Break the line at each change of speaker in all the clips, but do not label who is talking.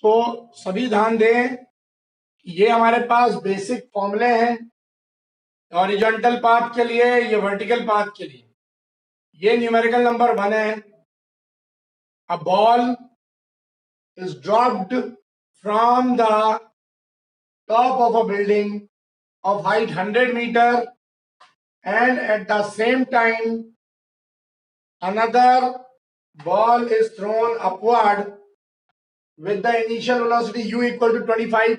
तो सभी ध्यान दें, ये हमारे पास बेसिक फॉर्मूले हैं हॉरिजॉन्टल पाथ के लिए, ये वर्टिकल पाथ के लिए। ये न्यूमेरिकल नंबर 1 है। A ball is dropped from the top of a building of height 100 meter and at the same time another ball is thrown upward with the initial velocity u equal to 25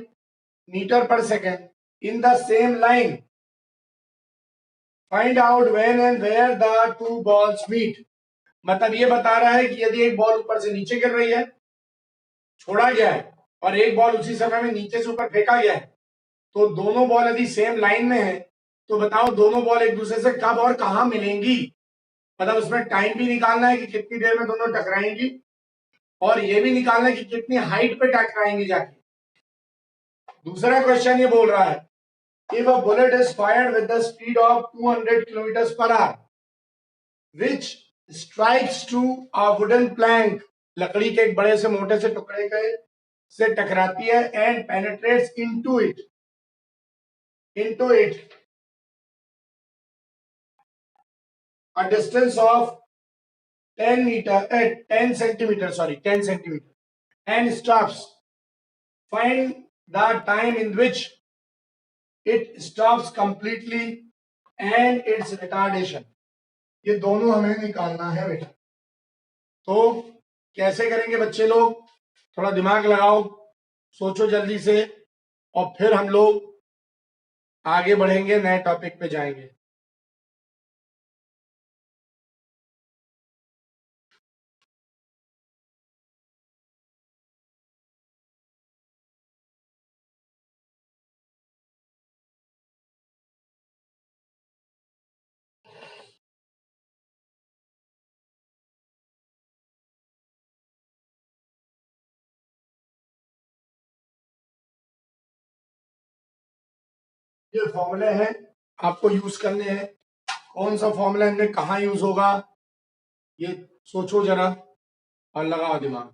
meter per second in the same line. Find out when and where the two balls meet. मतलब ये बता रहा है कि यदि एक ball ऊपर से नीचे गिर रही है, छोड़ा गया है, और एक बॉल उसी समय में नीचे से ऊपर फेंका गया है, तो दोनों बॉल यदि सेम लाइन में है तो बताओ दोनों बॉल एक दूसरे से कब और कहां मिलेंगी। मतलब उसमें टाइम भी निकालना है कि कितनी देर में दोनों टकराएंगी, और ये भी निकालना है कि कितनी हाइट पे टकराएंगी जाके। दूसरा क्वेश्चन ये बोल रहा है, if a bullet is fired with the speed of 200 kilometre per hour which strikes to a wooden plank, लकड़ी के एक बड़े से मोटे से टुकड़े के से टकराती है, and penetrates into it a distance of 10 centimeter and stops. Find the time in which it stops completely and its retardation. ये दोनों हमें निकालना है बेटा। तो कैसे करेंगे बच्चे लोग, थोड़ा दिमाग लगाओ, सोचो जल्दी से, और फिर हम लोग आगे बढ़ेंगे, नए टॉपिक पे जाएंगे। ये फॉर्मूले हैं, आपको यूज करने हैं। कौन सा फॉर्मूला इनमें कहाँ यूज होगा, ये सोचो जरा और लगाओ दिमाग।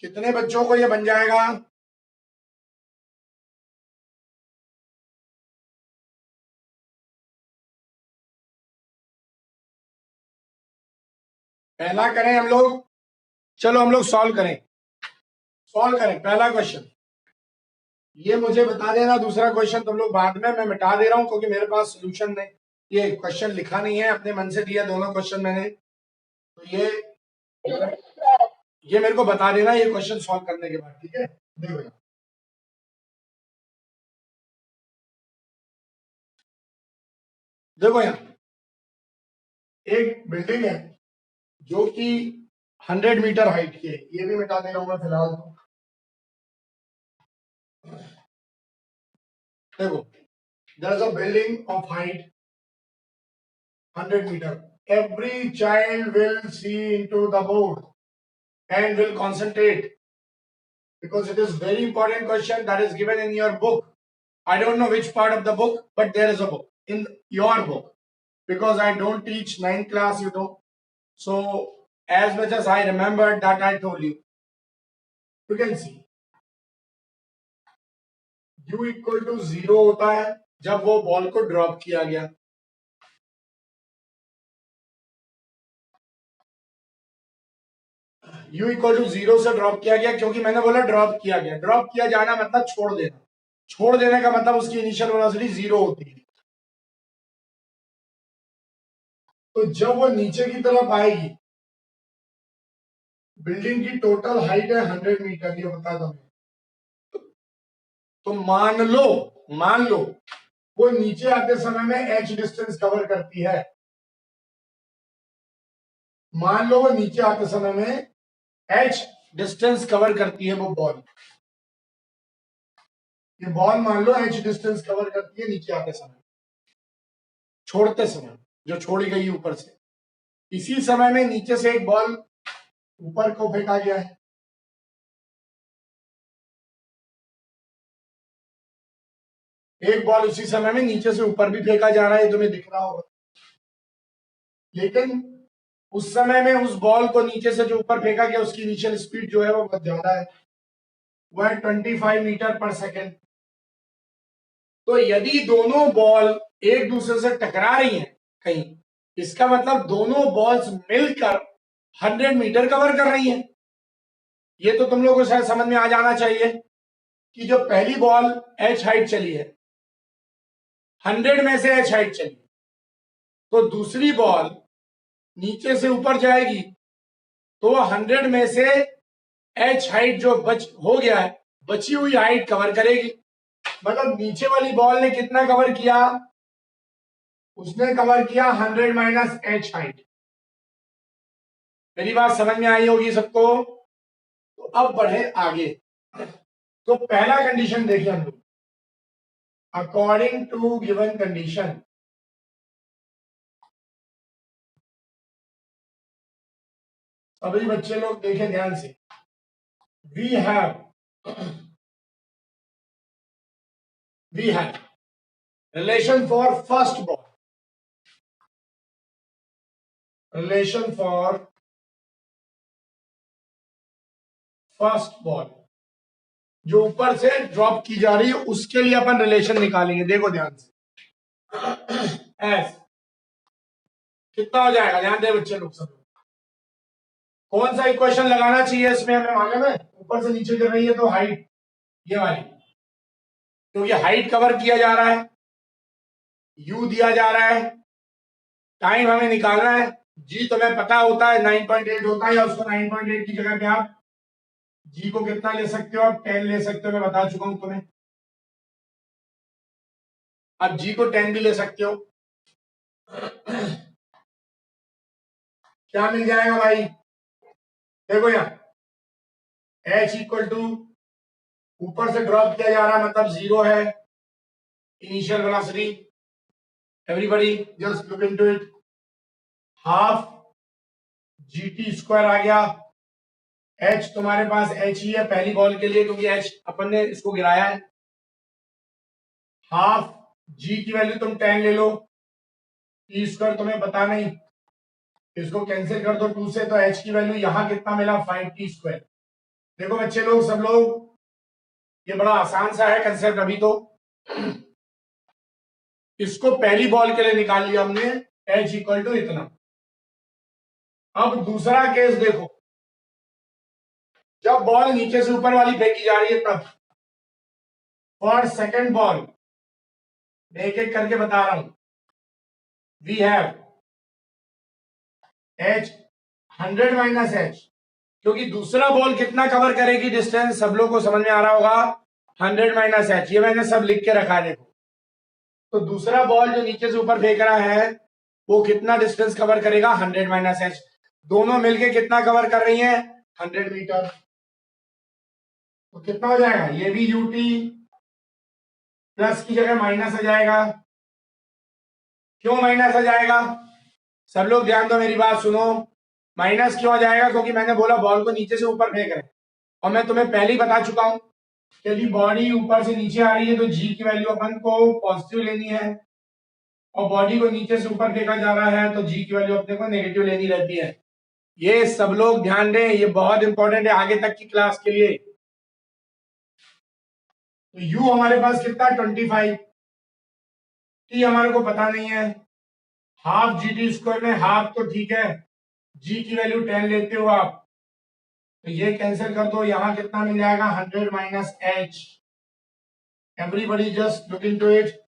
कितने बच्चों को ये बन जाएगा? पहला करें हम लोग, चलो हम लोग सॉल्व करें। पहला क्वेश्चन ये मुझे बता देना, दूसरा क्वेश्चन तुम लोग बाद में, मैं मिटा दे रहा हूं क्योंकि मेरे पास सोल्यूशन नहीं, ये क्वेश्चन लिखा नहीं है, अपने मन से दिया दोनों क्वेश्चन मैंने। तो ये मेरे को बता देना ये क्वेश्चन सॉल्व करने के बाद, ठीक है? देखो देखो यहाँ एक बिल्डिंग है जो कि 100 मीटर हाइट की है, ये भी मिटा दे रहा हूं मैं फिलहाल। देखो, there is a building of height 100 meter. Every child will see into the board and will concentrate because it is very important question that is given in your book. I don't know which part of the book, but there is a book in your book because I don't teach 9th class, you know. So as much as I remember that I told you, you can see u equal to 0 होता है जब वो ball को drop किया गया। u equal to 0 से drop किया गया, क्योंकि मैंने बोला ड्रॉप किया गया। ड्रॉप किया जाना मतलब छोड़ देना। छोड़ देने का मतलब उसकी इनिशियल वेलोसिटी 0 होती है। तो जब वो नीचे की तरफ आएगी, बिल्डिंग की टोटल हाइट है 100 मीटर, ये बता दो। तो मान लो वो नीचे आते समय में h डिस्टेंस कवर करती है। मान लो वो नीचे आते समय में h डिस्टेंस कवर करती है वो बॉल। ये बॉल मान लो h डिस्टेंस कवर करती है नीचे आते समय, छोड़ते समय जो छोड़ी गई ऊपर से। इसी समय में नीचे से एक बॉल ऊपर को फेंका गया है। एक बॉल उसी समय में नीचे से ऊपर भी फेंका जा रहा है, तुम्हें दिख रहा होगा। लेकिन उस समय में उस बॉल को नीचे से जो ऊपर फेंका गया उसकी इनिशियल स्पीड जो है वो बहुत ज्यादा है, वो है 25 मीटर पर सेकेंड। तो यदि दोनों बॉल एक दूसरे से टकरा रही हैं कहीं, इसका मतलब दोनों बॉल्स मिलकर 100 मीटर कवर कर रही हैं। ये तो तुम लोगों को शायद समझ में आ जाना चाहिए कि जो पहली बॉल h हाइट चली है, 100 में से h हाइट चली, तो दूसरी बॉल नीचे से ऊपर जाएगी तो 100 में से h हाइट जो हो गया है, बची हुई हाइट कवर करेगी। मतलब नीचे वाली बॉल ने कितना कवर किया? उसने कवर किया 100 माइनस h हाइट। मेरी बात समझ में आई होगी सबको? तो अब बढ़े आगे। तो पहला कंडीशन देखिए हम लोग, अकॉर्डिंग टू गिवन कंडीशन, सभी बच्चे लोग देखें ध्यान से। We have relation for first ball, relation for first ball जो ऊपर से ड्रॉप की जा रही है, उसके लिए अपन रिलेशन निकालेंगे। देखो ध्यान से, एस कितना हो जाएगा? ध्यान दे बच्चे लोग सब। कौन सा इक्वेशन लगाना चाहिए इसमें हमें मालूम है? ऊपर से नीचे गिर रही है तो हाइट ये वाली, क्योंकि हाइट कवर किया जा रहा है, यू दिया जा रहा है, टाइम हमें निकालना है, जी तुम्हें पता होता है 9.8 होता है, या उसको 9.8 की जगह पे आप जी को कितना ले सकते हो? आप 10 ले सकते हो, मैं बता चुका हूं तुम्हें। आप जी को 10 भी ले सकते हो। क्या मिल जाएगा भाई? देखो यहाँ h इक्वल टू, ऊपर से ड्रॉप किया जा रहा है मतलब 0 है initial velocity. Everybody just look into it, half gt square आ गया। h तुम्हारे पास h ही है पहली बॉल के लिए, क्योंकि h अपन ने इसको गिराया है। हाफ g की वैल्यू तुम 10 ले लो, t स्क्वायर तुम्हें पता नहीं, इसको कैंसिल कर दो 2 से, तो h की वैल्यू यहां कितना मिला? 5t square. देखो बच्चे लोग सब लोग, ये बड़ा आसान सा है कंसेप्ट। अभी तो इसको पहली बॉल के लिए निकाल लिया हमने, h इक्वल टू इतना। अब दूसरा केस देखो, जब बॉल नीचे से ऊपर वाली फेंकी जा रही है तब। फॉर सेकेंड बॉल मैं एक एक करके बता रहा हूं। We have h 100 minus h, क्योंकि दूसरा बॉल कितना कवर करेगी डिस्टेंस, सब लोग को समझ में आ रहा होगा। 100 माइनस h, ये मैंने सब लिख के रखा है देखो। तो दूसरा बॉल जो नीचे से ऊपर फेंक रहा है वो कितना डिस्टेंस कवर करेगा? 100 माइनस h। दोनों मिलके कितना कवर कर रही हैं? 100 मीटर। तो कितना हो जाएगा? ये भी ut प्लस की जगह माइनस आ जाएगा। क्यों माइनस आ जाएगा? सब लोग ध्यान दो, मेरी बात सुनो। माइनस क्यों आ जाएगा? क्योंकि मैंने बोला बॉल को नीचे से ऊपर फेंक रहे, और मैं तुम्हें पहले ही बता चुका हूं कि यदि बॉडी ऊपर से नीचे आ रही है तो जी की वैल्यू अपन को पॉजिटिव लेनी है, और बॉडी को नीचे से ऊपर फेंका जा रहा है तो जी की वैल्यू अपने को नेगेटिव लेनी रहती है। ये सब लोग ध्यान दें, ये बहुत इंपॉर्टेंट है आगे तक की क्लास के लिए। तो u हमारे पास कितना? 25। टी हमारे को पता नहीं है, हाफ जी टी स्क्वायर में हाफ तो ठीक है, जी की वैल्यू 10 लेते हो आप, तो ये कैंसिल कर दो, यहां कितना मिल जाएगा 100 minus H. Everybody just look into it.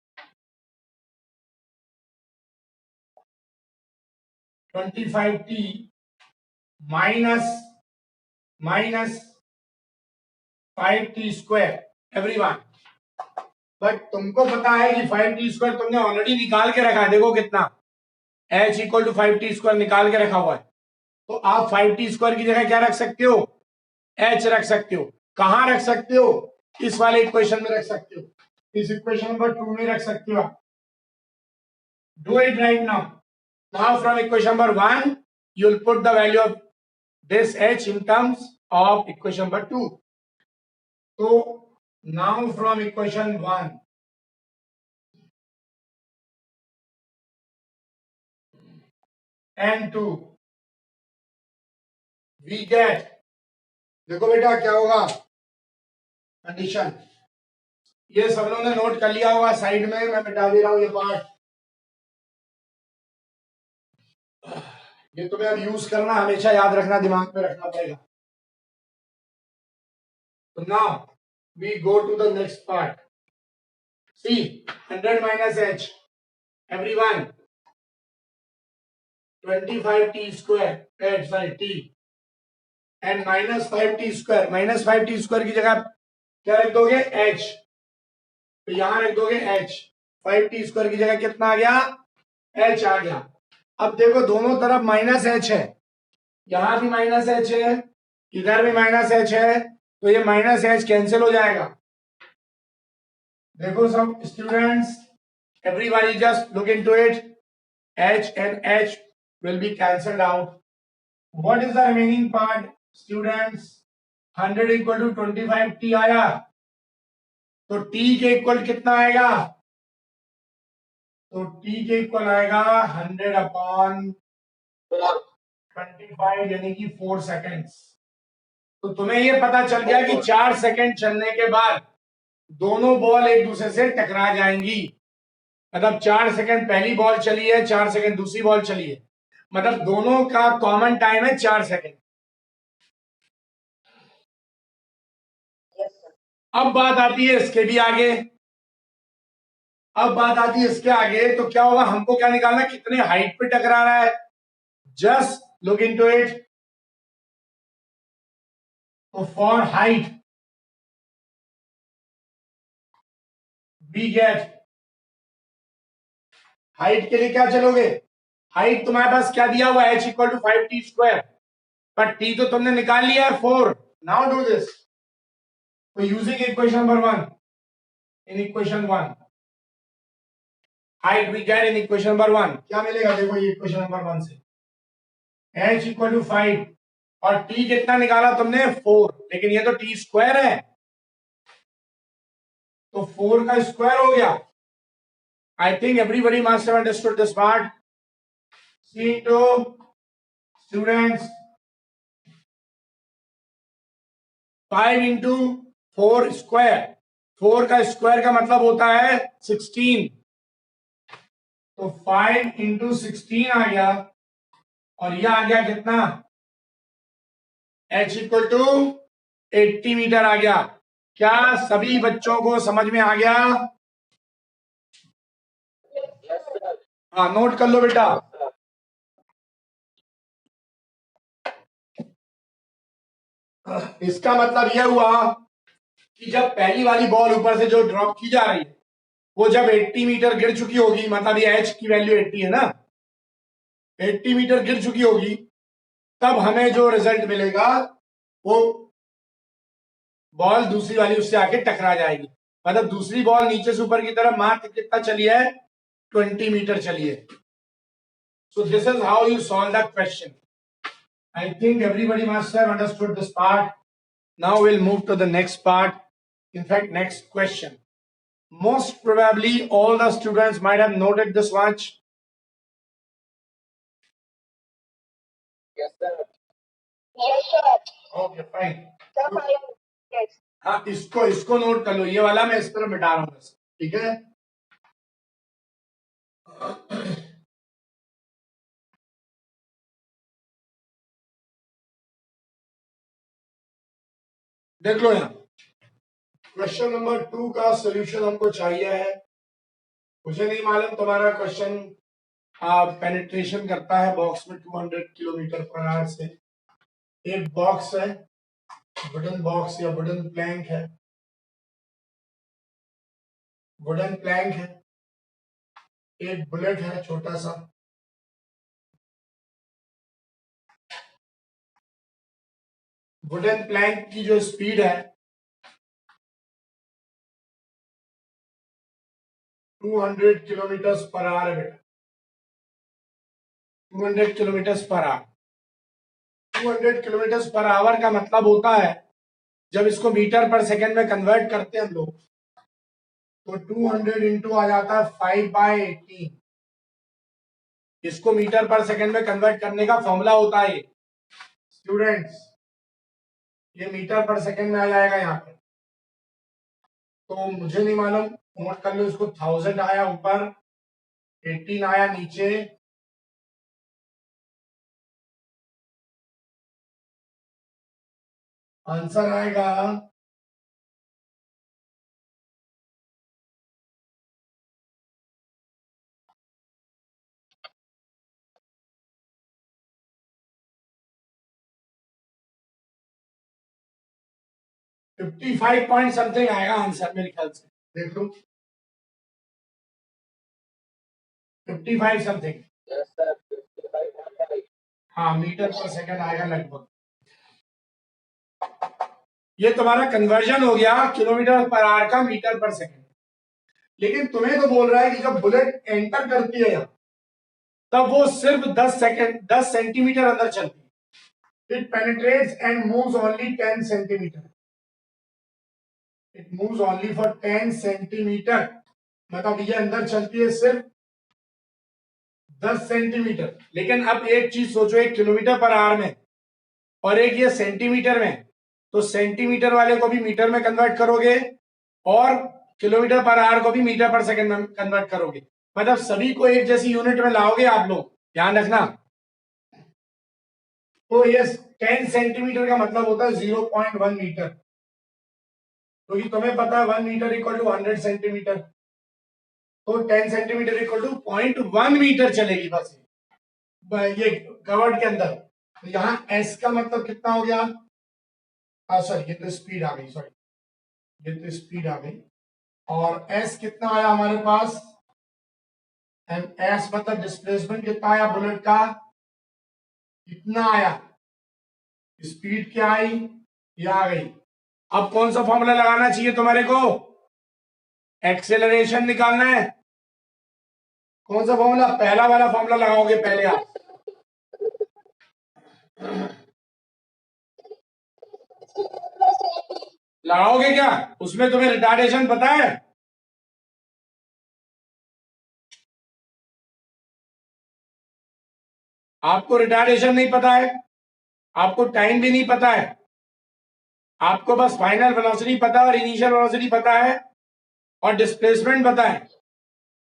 25t minus 5t square everyone. But तुमको पता है कि 5t स्क्वायर तुमने ऑलरेडी निकाल के रखा है, देखो कितना h equal to 5t square निकाल के रखा हुआ है, तो आप 5t स्क्वायर की जगह क्या रख सकते हो, h रख सकते हो। कहां रख सकते हो, इस वाले इक्वेशन में रख सकते हो, इस इक्वेशन नंबर 2 में रख सकते हो आप। Do it right now. Now from equation number 1 you will put the value of this h in terms of equation number 2. So now from equation 1 and 2 we get, देखो बेटा क्या होगा कंडीशन, ये सब लोगों ने नोट कर लिया होगा साइड में, मैं मिटा दे रहा हूं ये पार्ट, ये तुम्हें अब यूज करना, हमेशा याद रखना, दिमाग में रखना पड़ेगा। तो now we go to the next part. See 100 minus H everyone 25t square sorry t and minus 5t square, minus 5t square की जगह क्या रख दोगे h, तो यहां रख दोगे h, 5t स्क्वायर की जगह कितना आ गया h आ गया। अब देखो दोनों तरफ माइनस h है, यहां भी माइनस h है, इधर भी माइनस h है, तो ये माइनस h कैंसिल हो जाएगा। देखो सब students, everybody just look into it, h and h will be cancelled out. What is the remaining part students? 100 equal to 25t आया, तो t के इक्वल कितना आएगा, तो t के इक्वल आएगा 100 अपॉन 25 यानी कि 4 सेकेंड्स। तो तुम्हें ये पता चल गया कि 4 सेकेंड चलने के बाद दोनों बॉल एक दूसरे से टकरा जाएंगी, मतलब 4 सेकेंड पहली बॉल चली है, 4 सेकेंड दूसरी बॉल चली है, मतलब दोनों का कॉमन टाइम है 4 सेकेंड। अब बात आती है इसके भी आगे, अब बात आती है इसके आगे, तो क्या होगा, हमको क्या निकालना, कितने हाइट पे टकरा रहा है, जस्ट लुक इनटू इट। तो for height we get, height के लिए क्या चलोगे, हाइट तुम्हारे पास क्या दिया हुआ है h equal to 5t square, पर t तो तुमने निकाल लिया है 4। नाउ डू दिस, तो using equation number 1, in equation 1 height we get in equation number 1 क्या मिलेगा, देखो ये इक्वेशन नंबर 1 से h इक्वल टू 5 और t कितना निकाला तुमने 4, लेकिन ये तो t स्क्वायर है, तो 4 का स्क्वायर हो गया। I think everybody must have understood this part. See to students, 5 into 4 square, 4 का स्क्वायर का मतलब होता है 16, तो 5 इंटू 16 आ गया, और यह आ गया कितना, h इक्वल टू 80 मीटर आ गया। क्या सभी बच्चों को समझ में आ गया, हाँ नोट कर लो बेटा। इसका मतलब यह हुआ कि जब पहली वाली बॉल ऊपर से जो ड्रॉप की जा रही है, वो जब 80 मीटर गिर चुकी होगी, मतलब ये h की वैल्यू 80 है ना, 80 मीटर गिर चुकी होगी, तब हमें जो रिजल्ट मिलेगा वो बॉल दूसरी वाली उससे आके टकरा जाएगी, मतलब दूसरी बॉल नीचे से ऊपर की तरफ मात्र कितना चली है, 20 मीटर चली है। So this is how you solve the question. I think everybody must have understood this part. Now we'll move to the next part. In fact, next question. Most probably all the students might have noted this much.
Yes, sir.
Yes, sir.
Okay, fine.
Sir, yes.
हाँ इसको note कर लो, ये वाला मैं इस तरह मिटा रहा हूँ, ठीक है। देख लो यहाँ क्वेश्चन नंबर 2 का सोल्यूशन हमको चाहिए है। मुझे नहीं मालूम तुम्हारा क्वेश्चन पेनिट्रेशन करता है बॉक्स में 200 किलोमीटर पर आवर से। एक बॉक्स है, वुडन बॉक्स या वुडन प्लैंक है, वुडन प्लैंक है, एक बुलेट है छोटा सा, वुडन प्लैंक की जो स्पीड है 200 किलोमीटर पर आवर है बेटा, 200 kilometre per our. 200 kilometre per our का मतलब होता है जब इसको मीटर पर सेकंड में कन्वर्ट करते हैं हम लोग तो 200 इंटू आ जाता है 5/18। इसको मीटर पर सेकंड में कन्वर्ट करने का फॉर्मूला होता है स्टूडेंट्स, ये मीटर पर सेकंड में आ जाएगा यहाँ पे। तो मुझे नहीं मालूम, नोट कर लो इसको। 1000 आया ऊपर, 18 आया नीचे, आंसर आएगा 55 पॉइंट समथिंग आएगा आंसर मेरे ख्याल से। देख लो 55 समथिंग। हाँ, मीटर पर सेकंड आएगा लगभग। ये तुम्हारा कन्वर्जन हो गया किलोमीटर पर आवर का मीटर पर सेकंड। लेकिन तुम्हें तो बोल रहा है कि जब बुलेट एंटर करती है यहाँ तब वो सिर्फ 10 सेंटीमीटर अंदर चलती है। It penetrates and moves only 10 centimetre. It moves only for 10 centimetre, मतलब ये अंदर चलती है सिर्फ 10 सेंटीमीटर। लेकिन अब एक चीज सोचो, एक किलोमीटर पर आवर में और एक ये सेंटीमीटर में, तो सेंटीमीटर वाले को भी मीटर में कन्वर्ट करोगे और किलोमीटर पर आवर को भी मीटर पर सेकंड में कन्वर्ट करोगे, मतलब सभी को एक जैसी यूनिट में लाओगे आप लोग, ध्यान रखना। तो ये 10 सेंटीमीटर का मतलब होता है 0.1 मीटर, क्योंकि तुम्हें पता है 1 मीटर इक्वल टू 100 सेंटीमीटर, तो 10 सेंटीमीटर इक्वल टू 0.1 मीटर चलेगी बस ये कवर्ड के अंदर। तो यहाँ एस का मतलब कितना हो गया, सॉरी ये तो स्पीड आ गई, सॉरी ये तो स्पीड आ गई। और एस कितना आया हमारे पास, एंड एस मतलब डिस्प्लेसमेंट कितना आया बुलेट का, कितना आया, स्पीड क्या आई, ये आ गई। अब कौन सा फॉर्मूला लगाना चाहिए तुम्हारे को, एक्सेलरेशन निकालना है। कौन सा फॉर्मूला, पहला वाला फॉर्मूला लगाओगे पहले आप। लगाओगे क्या, उसमें तुम्हें रिटार्डेशन पता है, आपको रिटार्डेशन नहीं पता है, आपको टाइम भी नहीं पता है, आपको बस फाइनल वेलोसिटी पता है और इनिशियल वेलोसिटी पता है और डिस्प्लेसमेंट पता है,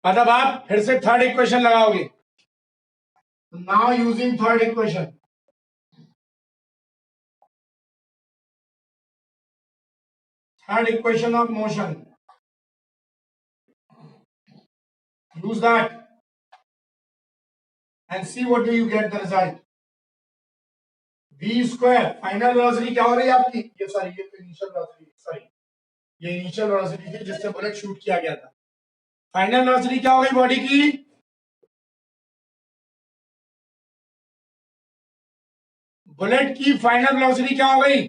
मतलब आप फिर से थर्ड इक्वेशन लगाओगे। Now using third equation, third equation of motion, use that and see what do you get the result, v square final velocity क्या हो रही है आपकी, ये सॉरी ये तो इनिशियल वेलोसिटी, सॉरी ये इनिशियल वेलोसिटी थी जिससे बुलेट शूट किया गया था। फाइनल वेलोसिटी क्या हो गई बॉडी की, बुलेट की फाइनल वेलोसिटी क्या हो गई,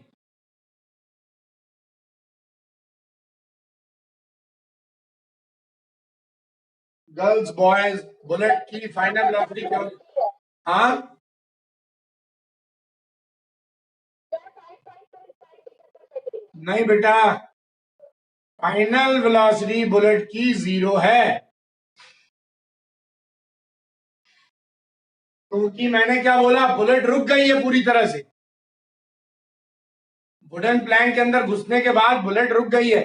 गर्ल्स बॉयज बुलेट की फाइनल वेलोसिटी क्या हो गई, हाँ नहीं बेटा, फाइनल वेलोसिटी बुलेट की 0 है, क्योंकि मैंने क्या बोला, बुलेट रुक गई है पूरी तरह से, वुडन प्लैंक के अंदर घुसने के बाद बुलेट रुक गई है,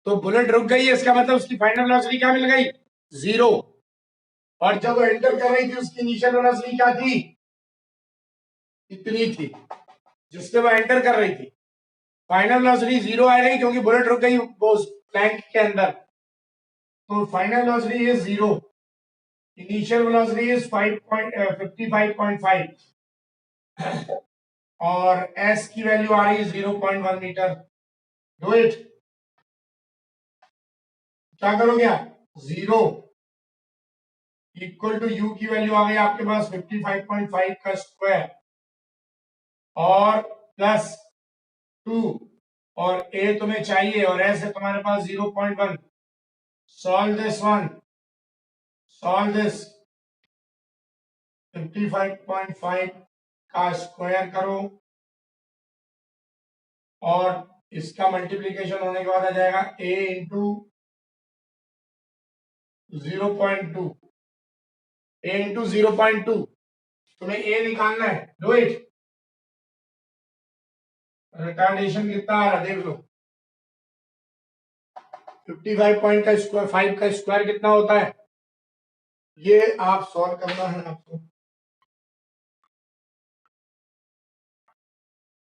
तो बुलेट रुक गई है इसका मतलब उसकी फाइनल वेलोसिटी क्या मिल गई, 0। और जब वो एंटर कर रही थी उसकी इनिशियल वेलोसिटी क्या थी, इतनी थी, जिससे वो एंटर कर रही थी, फाइनल वेलोसिटी 0 आ गई क्योंकि बुलेट रुक गई वो प्लैंक के अंदर, तो final velocity is 0, initial velocity is 55.5 और s की वैल्यू आ रही है 0.1 मीटर। डू इट, क्या करोगे आप, 0 इक्वल टू u की वैल्यू आ गई आपके पास 55.5 का स्क्वायर और प्लस 2 और a तुम्हें चाहिए और s है तुम्हारे पास 0.1। Solve this one, solve this, 55.5 का स्क्वायर करो और इसका मल्टीप्लीकेशन होने के बाद आ जाएगा a इंटू 0.2, a इंटू 0.2, तुम्हें a निकालना है। डू इट, रिटार्डेशन कितना आ रहा है देख लो, 55 का स्क्वायर 5 का स्क्वायर कितना होता है, ये आप सॉल्व करना है आपको।